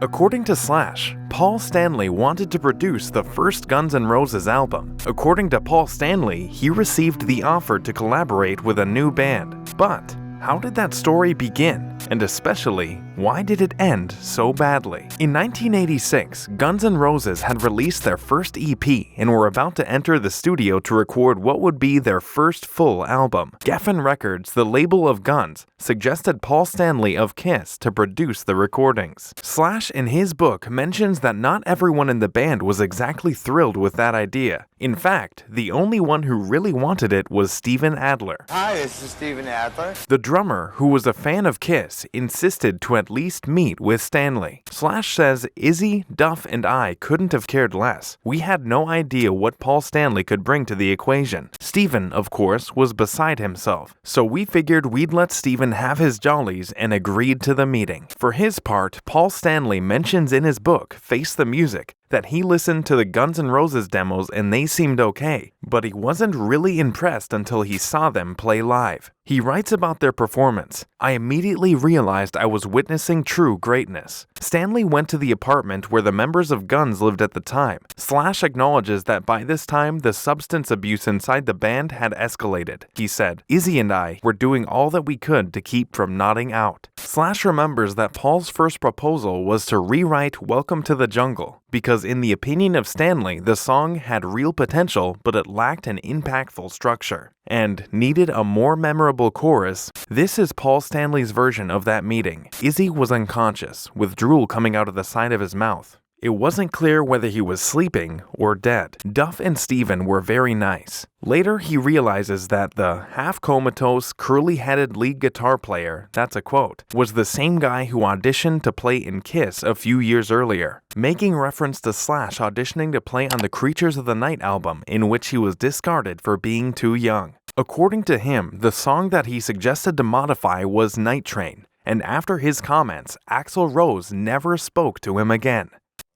According to Slash, Paul Stanley wanted to produce the first Guns N' Roses album. According to Paul Stanley, he received the offer to collaborate with a new band. But how did that story begin? And especially, why did it end so badly? In 1986, Guns N' Roses had released their first EP and were about to enter the studio to record what would be their first full album. Geffen Records, the label of Guns, suggested Paul Stanley of Kiss to produce the recordings. Slash in his book mentions that not everyone in the band was exactly thrilled with that idea. In fact, the only one who really wanted it was Steven Adler. Hi, this is Steven Adler. The drummer, who was a fan of Kiss, insisted to at least meet with Stanley. Slash says, Izzy, Duff, and I couldn't have cared less. We had no idea what Paul Stanley could bring to the equation. Steven, of course, was beside himself, so we figured we'd let Steven have his jollies and agreed to the meeting. For his part, Paul Stanley mentions in his book, Face the Music, that he listened to the Guns N' Roses demos and they seemed okay, but he wasn't really impressed until he saw them play live. He writes about their performance, I immediately realized I was witnessing true greatness. Stanley went to the apartment where the members of Guns lived at the time. Slash acknowledges that by this time, the substance abuse inside the band had escalated. He said, Izzy and I were doing all that we could to keep from nodding out. Slash remembers that Paul's first proposal was to rewrite Welcome to the Jungle, because in the opinion of Stanley, the song had real potential, but it lacked an impactful structure and needed a more memorable chorus. This is Paul Stanley's version of that meeting. Izzy was unconscious, with drool coming out of the side of his mouth. It wasn't clear whether he was sleeping or dead. Duff and Steven were very nice. Later, he realizes that the half-comatose, curly-headed lead guitar player, that's a quote, was the same guy who auditioned to play in Kiss a few years earlier, making reference to Slash auditioning to play on the Creatures of the Night album, in which he was discarded for being too young. According to him, the song that he suggested to modify was Night Train, and after his comments, Axl Rose never spoke to him again.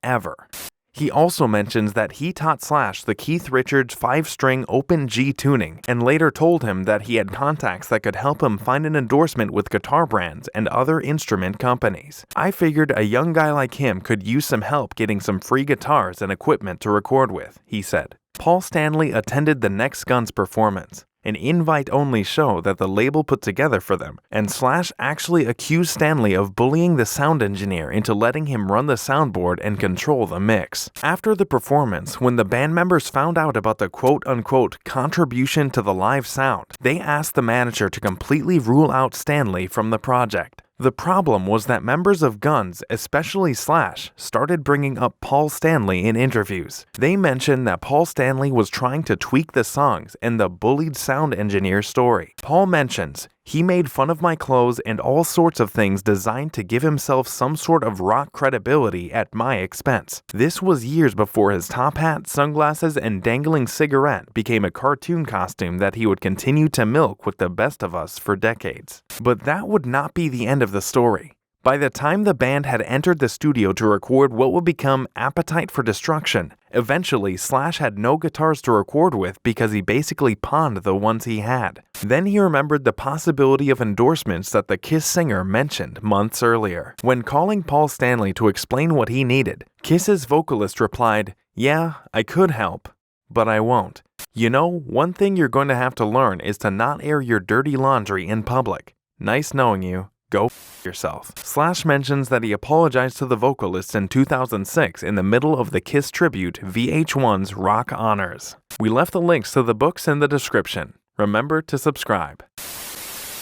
Ever. He also mentions that he taught Slash the Keith Richards 5-string open G tuning and later told him that he had contacts that could help him find an endorsement with guitar brands and other instrument companies. I figured a young guy like him could use some help getting some free guitars and equipment to record with, he said. Paul Stanley attended the next Guns performance, an invite-only show that the label put together for them, and Slash actually accused Stanley of bullying the sound engineer into letting him run the soundboard and control the mix. After the performance, when the band members found out about the quote-unquote contribution to the live sound, they asked the manager to completely rule out Stanley from the project. The problem was that members of Guns, especially Slash, started bringing up Paul Stanley in interviews. They mentioned that Paul Stanley was trying to tweak the songs and the bullied sound engineer story. Paul mentions, he made fun of my clothes and all sorts of things designed to give himself some sort of rock credibility at my expense. This was years before his top hat, sunglasses, and dangling cigarette became a cartoon costume that he would continue to milk with the best of us for decades. But that would not be the end of the story. By the time the band had entered the studio to record what would become Appetite for Destruction, eventually Slash had no guitars to record with because he basically pawned the ones he had. Then he remembered the possibility of endorsements that the Kiss singer mentioned months earlier. When calling Paul Stanley to explain what he needed, Kiss's vocalist replied, "Yeah, I could help, but I won't. You know, one thing you're going to have to learn is to not air your dirty laundry in public. Nice knowing you. Go f yourself." Slash mentions that he apologized to the vocalist in 2006 in the middle of the Kiss tribute VH1's Rock Honors. We left the links to the books in the description. Remember to subscribe.